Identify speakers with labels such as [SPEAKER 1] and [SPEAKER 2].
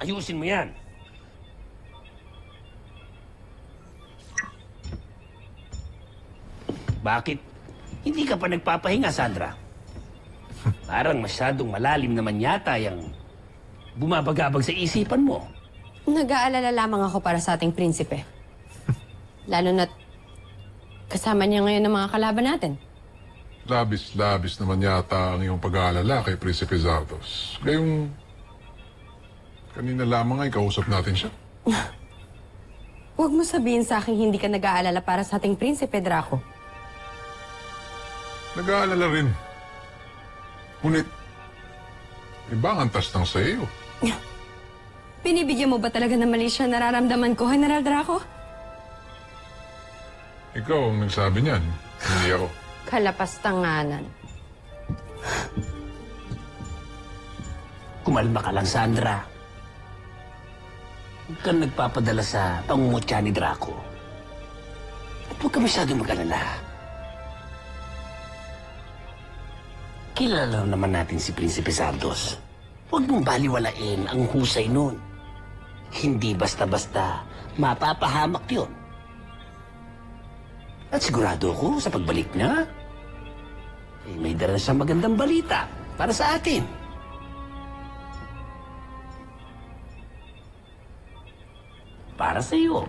[SPEAKER 1] Ayusin mo yan. Bakit? Hindi ka pa nagpapahinga, Sandra? Parang masyadong malalim naman yata yung bumabagabag sa isipan mo.
[SPEAKER 2] Nag-aalala lamang ako para sa ating prinsipe. Lalo na't kasama niya ngayon ang mga kalaban natin.
[SPEAKER 3] Labis-labis naman yata ang iyong pag-aalala kay Prinsipe Zardos. Gayong kanina lamang ay kausap natin siya.
[SPEAKER 2] Huwag mo sabihin sa akin hindi ka nag-aalala para sa ating prinsipe, Draco.
[SPEAKER 3] Nag-aalala rin. Ngunit, ibang antas ng sa iyo.
[SPEAKER 2] Binibigyan mo ba talaga ng mali siya nararamdaman ko, General Draco?
[SPEAKER 3] Ikaw ang nagsabi niyan, hindi ako.
[SPEAKER 2] Kalapastanganan.
[SPEAKER 1] Kumalma ka lang, Sandra. Huwag kang nagpapadala sa pangungutya ni Draco. At huwag ka masyadong mag-alala. Kilala naman natin si Prinsipe Zardos. Huwag mong baliwalain ang husay nun. Hindi basta-basta mapapahamak yun. At sigurado ako sa pagbalik niya, may dala siyang magandang balita para sa atin. Para sa iyo.